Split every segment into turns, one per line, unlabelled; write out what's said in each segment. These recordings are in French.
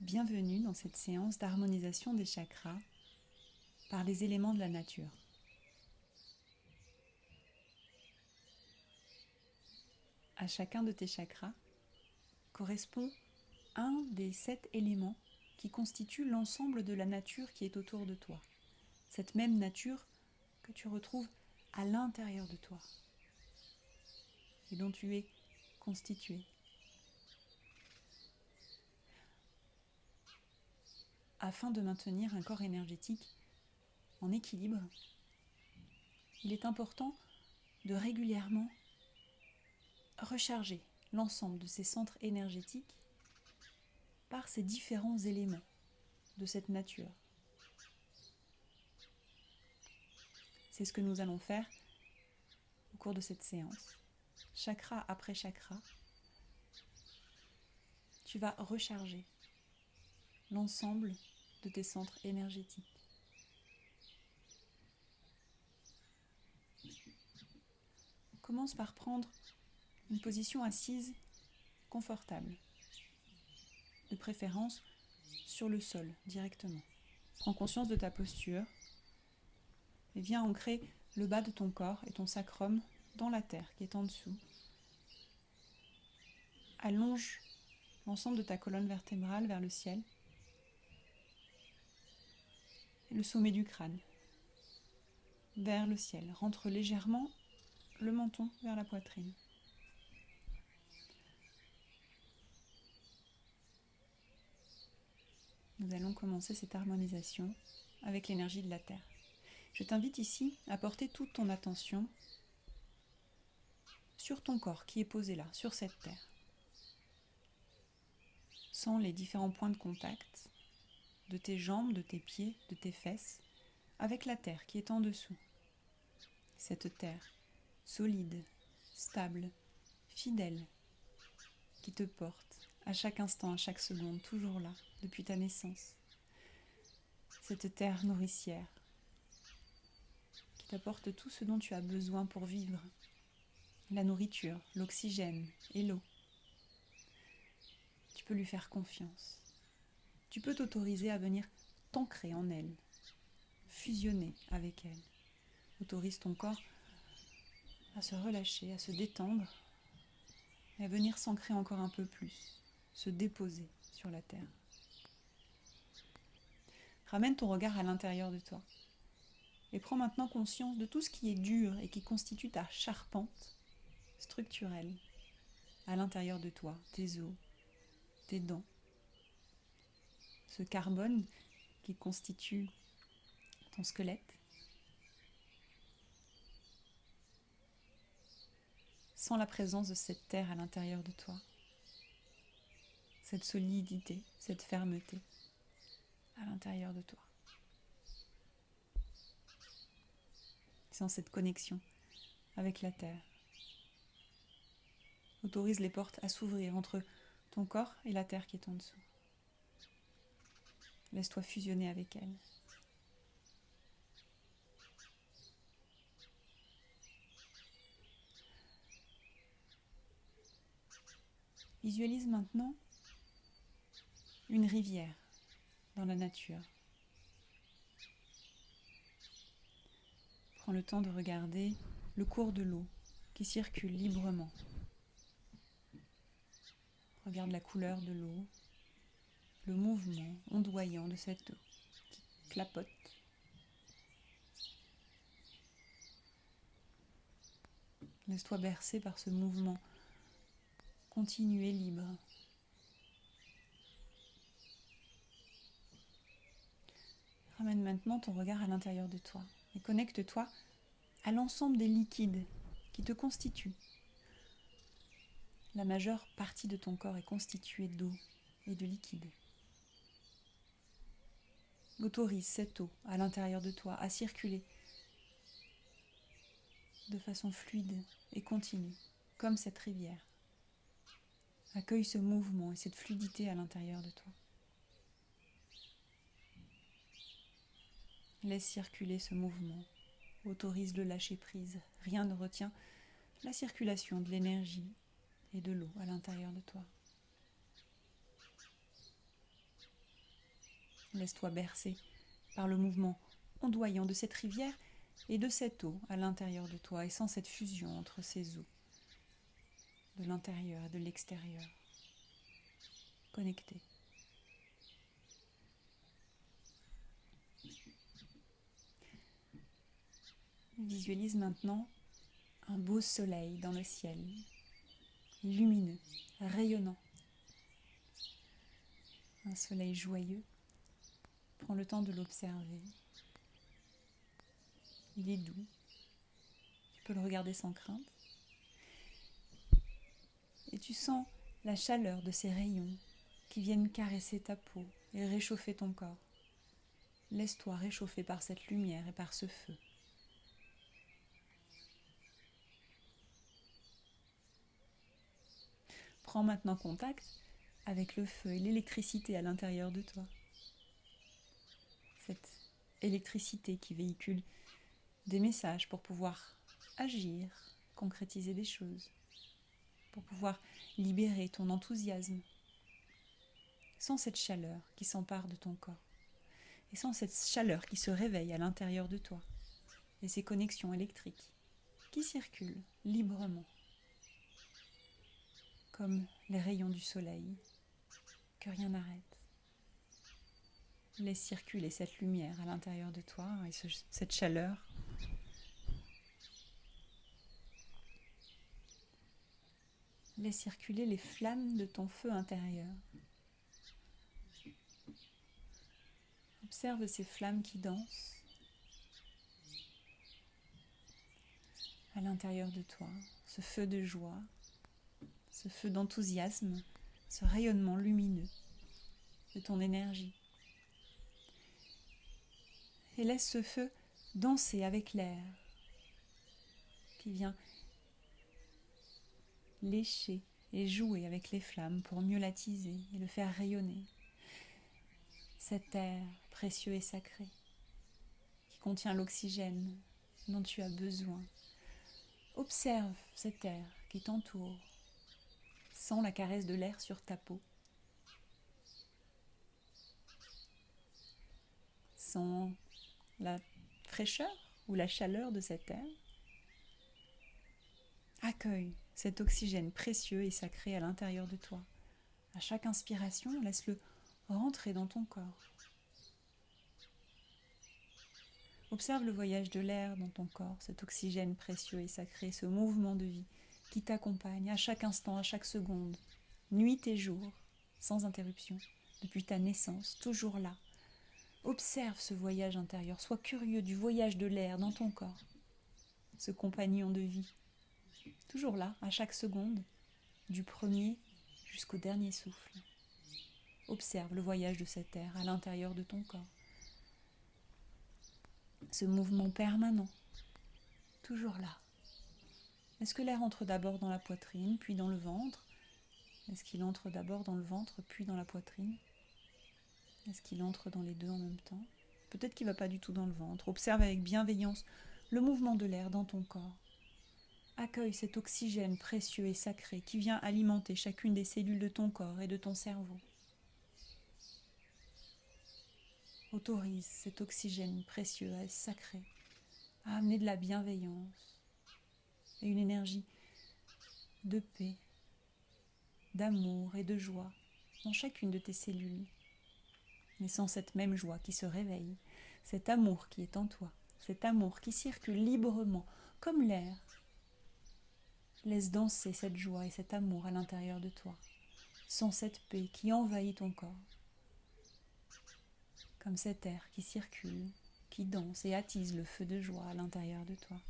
Bienvenue dans cette séance d'harmonisation des chakras par les éléments de la nature. À chacun de tes chakras correspond un des 7 éléments qui constituent l'ensemble de la nature qui est autour de toi. Cette même nature que tu retrouves à l'intérieur de toi et dont tu es constitué. Afin de maintenir un corps énergétique en équilibre, il est important de régulièrement recharger l'ensemble de ces centres énergétiques par ces différents éléments de cette nature. C'est ce que nous allons faire au cours de cette séance. Chakra après chakra, tu vas recharger l'ensemble de tes centres énergétiques. Commence par prendre une position assise confortable, de préférence sur le sol directement. Prends conscience de ta posture et viens ancrer le bas de ton corps et ton sacrum dans la terre qui est en dessous. Allonge l'ensemble de ta colonne vertébrale vers le ciel et le sommet du crâne vers le ciel. Rentre légèrement le menton vers la poitrine. Nous allons commencer cette harmonisation avec l'énergie de la terre. Je t'invite ici à porter toute ton attention sur ton corps qui est posé là, sur cette terre. Sens les différents points de contact de tes jambes, de tes pieds, de tes fesses, avec la terre qui est en dessous. Cette terre solide, stable, fidèle, qui te porte à chaque instant, à chaque seconde, toujours là, depuis ta naissance. Cette terre nourricière qui t'apporte tout ce dont tu as besoin pour vivre. La nourriture, l'oxygène et l'eau. Tu peux lui faire confiance. Tu peux t'autoriser à venir t'ancrer en elle, fusionner avec elle. Autorise ton corps à se relâcher, à se détendre et à venir s'ancrer encore un peu plus, se déposer sur la terre. Ramène ton regard à l'intérieur de toi et prends maintenant conscience de tout ce qui est dur et qui constitue ta charpente structurelle à l'intérieur de toi, tes os, tes dents, ce carbone qui constitue ton squelette. Sens la présence de cette terre à l'intérieur de toi, cette solidité, cette fermeté à l'intérieur de toi. Sens cette connexion avec la terre. Autorise les portes à s'ouvrir entre ton corps et la terre qui est en dessous. Laisse-toi fusionner avec elle. Visualise maintenant une rivière dans la nature. Prends le temps de regarder le cours de l'eau qui circule librement. Regarde la couleur de l'eau, le mouvement ondoyant de cette eau qui clapote. Laisse-toi bercer par ce mouvement continu et libre. Ramène maintenant ton regard à l'intérieur de toi et connecte-toi à l'ensemble des liquides qui te constituent. La majeure partie de ton corps est constituée d'eau et de liquide. Autorise cette eau à l'intérieur de toi à circuler de façon fluide et continue, comme cette rivière. Accueille ce mouvement et cette fluidité à l'intérieur de toi. Laisse circuler ce mouvement. Autorise le lâcher prise. Rien ne retient la circulation de l'énergie et de l'eau à l'intérieur de toi. Laisse-toi bercer par le mouvement ondoyant de cette rivière et de cette eau à l'intérieur de toi, et sans cette fusion entre ces eaux, de l'intérieur et de l'extérieur, connectés. Visualise maintenant un beau soleil dans le ciel, lumineux, rayonnant. Un soleil joyeux. Prends le temps de l'observer. Il est doux. Tu peux le regarder sans crainte. Et tu sens la chaleur de ces rayons qui viennent caresser ta peau et réchauffer ton corps. Laisse-toi réchauffer par cette lumière et par ce feu. Prends maintenant contact avec le feu et l'électricité à l'intérieur de toi. Cette électricité qui véhicule des messages pour pouvoir agir, concrétiser des choses, pour pouvoir libérer ton enthousiasme. Sans cette chaleur qui s'empare de ton corps, et sans cette chaleur qui se réveille à l'intérieur de toi, et ces connexions électriques qui circulent librement, comme les rayons du soleil, que rien n'arrête. Laisse circuler cette lumière à l'intérieur de toi et cette chaleur. Laisse circuler les flammes de ton feu intérieur. Observe ces flammes qui dansent à l'intérieur de toi, ce feu de joie, ce feu d'enthousiasme, ce rayonnement lumineux de ton énergie. Et laisse ce feu danser avec l'air qui vient lécher et jouer avec les flammes pour mieux l'attiser et le faire rayonner. Cet air précieux et sacré qui contient l'oxygène dont tu as besoin. Observe cet air qui t'entoure. Sens la caresse de l'air sur ta peau. Sens la fraîcheur ou la chaleur de cet air. Accueille cet oxygène précieux et sacré à l'intérieur de toi. À chaque inspiration, laisse-le rentrer dans ton corps. Observe le voyage de l'air dans ton corps, cet oxygène précieux et sacré, ce mouvement de vie qui t'accompagne à chaque instant, à chaque seconde, nuit et jour, sans interruption, depuis ta naissance, toujours là. Observe ce voyage intérieur, sois curieux du voyage de l'air dans ton corps, ce compagnon de vie, toujours là, à chaque seconde, du premier jusqu'au dernier souffle. Observe le voyage de cet air à l'intérieur de ton corps. Ce mouvement permanent, toujours là. Est-ce que l'air entre d'abord dans la poitrine, puis dans le ventre? Est-ce qu'il entre d'abord dans le ventre, puis dans la poitrine? Est-ce qu'il entre dans les deux en même temps? Peut-être qu'il ne va pas du tout dans le ventre. Observe avec bienveillance le mouvement de l'air dans ton corps. Accueille cet oxygène précieux et sacré qui vient alimenter chacune des cellules de ton corps et de ton cerveau. Autorise cet oxygène précieux et sacré à amener de la bienveillance et une énergie de paix, d'amour et de joie dans chacune de tes cellules. Et sans cette même joie qui se réveille, cet amour qui est en toi, cet amour qui circule librement comme l'air, laisse danser cette joie et cet amour à l'intérieur de toi, sans cette paix qui envahit ton corps. Comme cet air qui circule, qui danse et attise le feu de joie à l'intérieur de toi.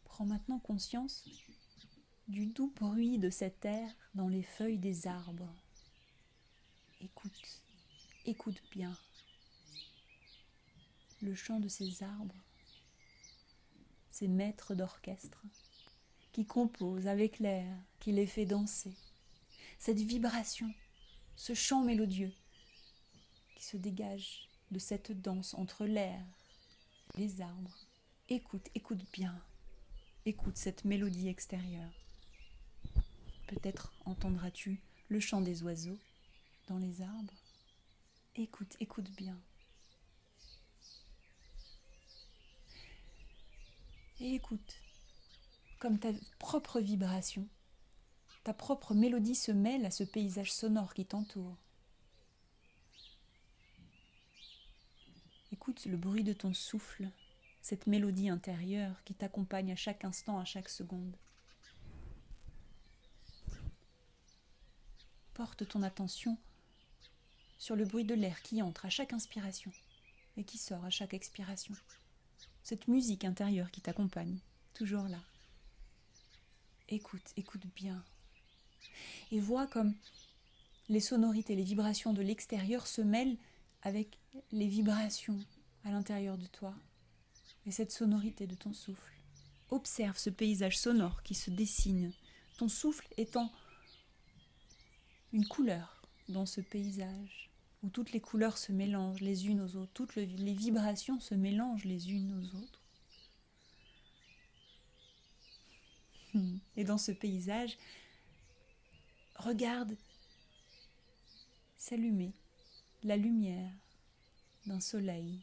Prends maintenant conscience du doux bruit de cet air dans les feuilles des arbres. Écoute, écoute bien le chant de ces arbres, ces maîtres d'orchestre qui composent avec l'air, qui les fait danser. Cette vibration, ce chant mélodieux qui se dégage de cette danse entre l'air et les arbres. Écoute, écoute bien, écoute cette mélodie extérieure. Peut-être entendras-tu le chant des oiseaux dans les arbres. Écoute, écoute bien. Et écoute, comme ta propre vibration, ta propre mélodie se mêle à ce paysage sonore qui t'entoure. Écoute le bruit de ton souffle, cette mélodie intérieure qui t'accompagne à chaque instant, à chaque seconde. Porte ton attention sur le bruit de l'air qui entre à chaque inspiration et qui sort à chaque expiration. Cette musique intérieure qui t'accompagne, toujours là. Écoute, écoute bien. Et vois comme les sonorités, les vibrations de l'extérieur se mêlent avec les vibrations à l'intérieur de toi et cette sonorité de ton souffle. Observe ce paysage sonore qui se dessine, ton souffle étant une couleur dans ce paysage où toutes les couleurs se mélangent les unes aux autres, toutes les vibrations se mélangent les unes aux autres. Et dans ce paysage, regarde s'allumer la lumière d'un soleil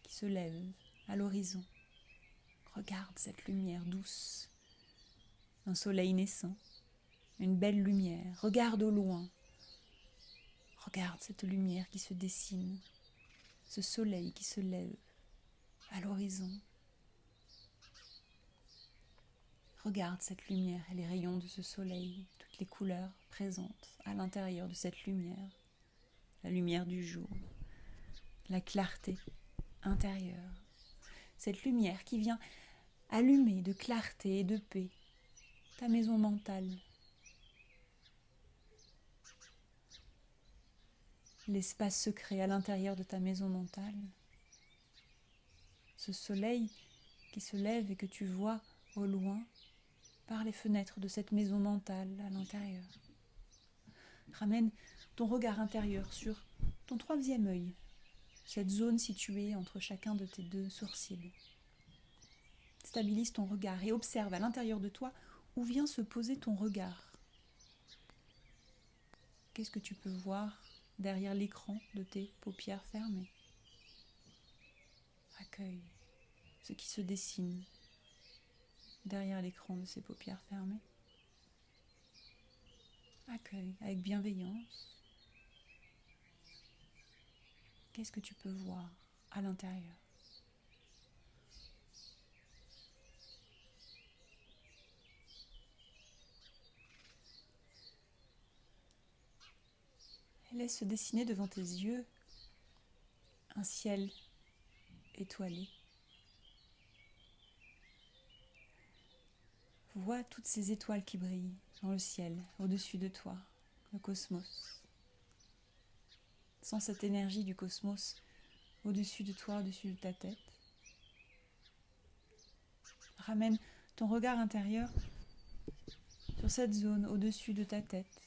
qui se lève à l'horizon. Regarde cette lumière douce, un soleil naissant, une belle lumière. Regarde au loin. Regarde cette lumière qui se dessine, ce soleil qui se lève à l'horizon. Regarde cette lumière et les rayons de ce soleil, toutes les couleurs présentes à l'intérieur de cette lumière. La lumière du jour, la clarté intérieure. Cette lumière qui vient allumer de clarté et de paix ta maison mentale. L'espace secret à l'intérieur de ta maison mentale. Ce soleil qui se lève et que tu vois au loin par les fenêtres de cette maison mentale à l'intérieur. Ramène ton regard intérieur sur ton troisième œil, cette zone située entre chacun de tes deux sourcils. Stabilise ton regard et observe à l'intérieur de toi où vient se poser ton regard. Qu'est-ce que tu peux voir derrière l'écran de tes paupières fermées? Accueille ce qui se dessine derrière l'écran de ces paupières fermées. Accueille avec bienveillance. Qu'est-ce que tu peux voir à l'intérieur? Et laisse se dessiner devant tes yeux un ciel étoilé. Vois toutes ces étoiles qui brillent dans le ciel, au-dessus de toi, le cosmos. Sens cette énergie du cosmos au-dessus de toi, au-dessus de ta tête. Ramène ton regard intérieur sur cette zone au-dessus de ta tête.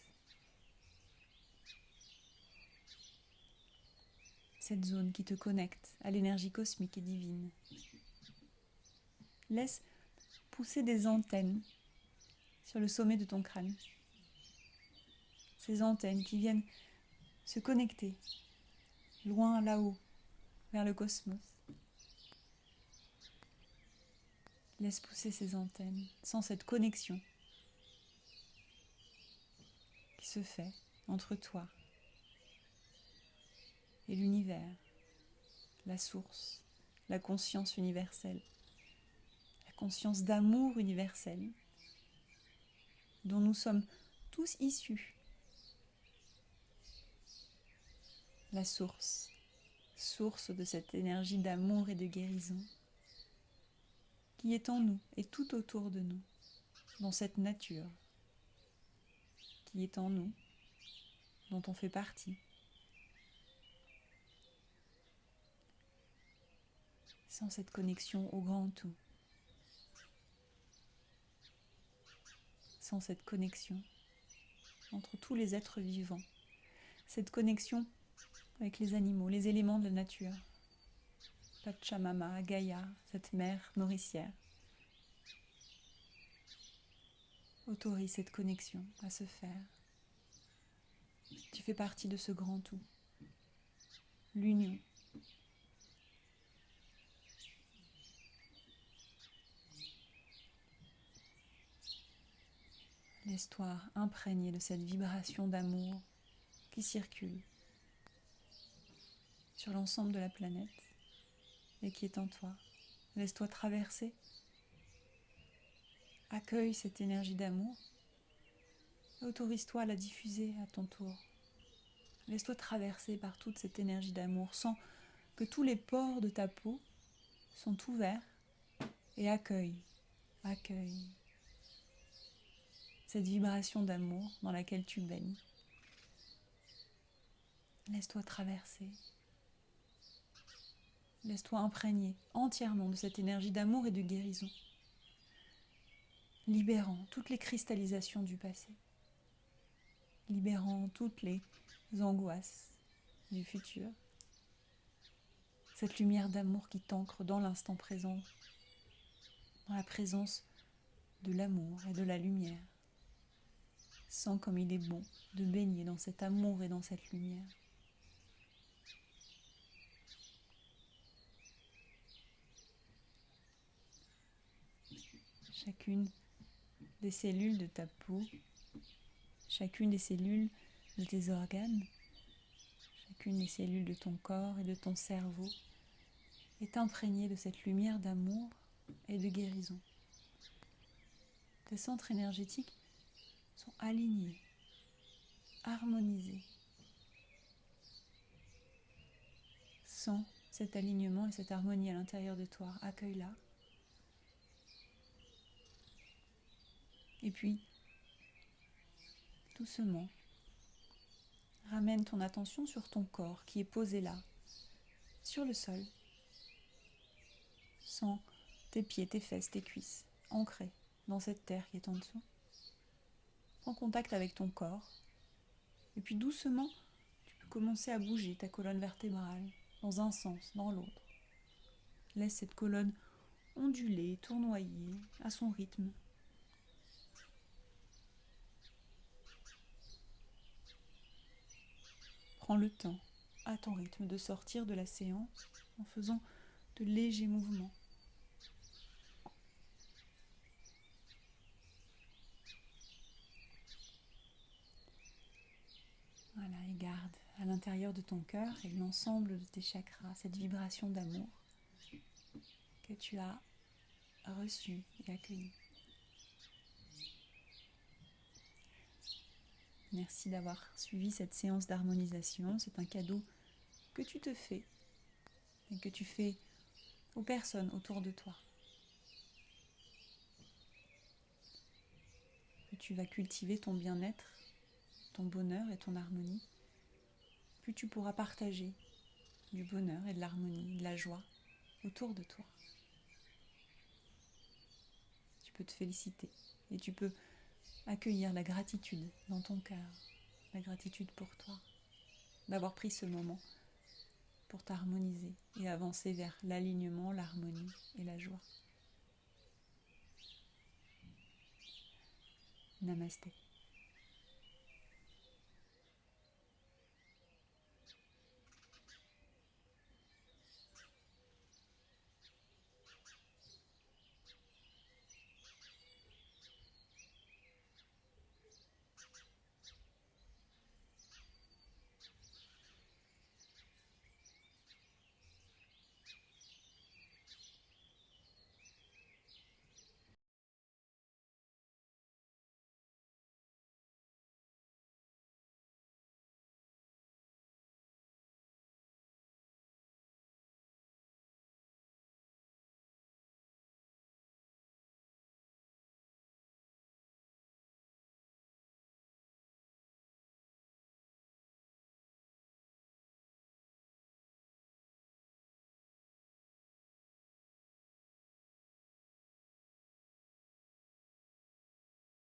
Cette zone qui te connecte à l'énergie cosmique et divine. Laisse pousser des antennes sur le sommet de ton crâne. Ces antennes qui viennent se connecter loin là-haut, vers le cosmos. Laisse pousser ces antennes sans cette connexion qui se fait entre toi et l'univers, la source, la conscience universelle, la conscience d'amour universel dont nous sommes tous issus. La source de cette énergie d'amour et de guérison qui est en nous et tout autour de nous, dans cette nature qui est en nous, dont on fait partie. Sans cette connexion au grand tout, sans cette connexion entre tous les êtres vivants, cette connexion avec les animaux, les éléments de la nature, Pachamama, Gaïa, cette mère nourricière. Autorise cette connexion à se faire. Tu fais partie de ce grand tout, l'union. Laisse-toi imprégner de cette vibration d'amour qui circule sur l'ensemble de la planète et qui est en toi. Laisse-toi traverser. Accueille cette énergie d'amour et autorise-toi à la diffuser à ton tour. Laisse-toi traverser par toute cette énergie d'amour. Sens que tous les pores de ta peau sont ouverts et accueille cette vibration d'amour dans laquelle tu baignes. Laisse-toi traverser. Laisse-toi imprégner entièrement de cette énergie d'amour et de guérison, libérant toutes les cristallisations du passé, libérant toutes les angoisses du futur. Cette lumière d'amour qui t'ancre dans l'instant présent, dans la présence de l'amour et de la lumière. Sens comme il est bon de baigner dans cet amour et dans cette lumière. Chacune des cellules de ta peau, chacune des cellules de tes organes, chacune des cellules de ton corps et de ton cerveau est imprégnée de cette lumière d'amour et de guérison. Tes centres énergétiques sont alignés, harmonisés. Sens cet alignement et cette harmonie à l'intérieur de toi. Accueille-la. Et puis, doucement, ramène ton attention sur ton corps qui est posé là, sur le sol. Sens tes pieds, tes fesses, tes cuisses, ancrés dans cette terre qui est en dessous. Prends contact avec ton corps. Et puis doucement, tu peux commencer à bouger ta colonne vertébrale dans un sens, dans l'autre. Laisse cette colonne onduler, tournoyer à son rythme. Prends le temps, à ton rythme, de sortir de la séance en faisant de légers mouvements. Voilà, et garde à l'intérieur de ton cœur et de l'ensemble de tes chakras cette vibration d'amour que tu as reçue et accueillie. Merci d'avoir suivi cette séance d'harmonisation. C'est un cadeau que tu te fais et que tu fais aux personnes autour de toi. Plus tu vas cultiver ton bien-être, ton bonheur et ton harmonie, plus tu pourras partager du bonheur et de l'harmonie, de la joie autour de toi. Tu peux te féliciter et tu peux accueillir la gratitude dans ton cœur, la gratitude pour toi, d'avoir pris ce moment pour t'harmoniser et avancer vers l'alignement, l'harmonie et la joie. Namasté.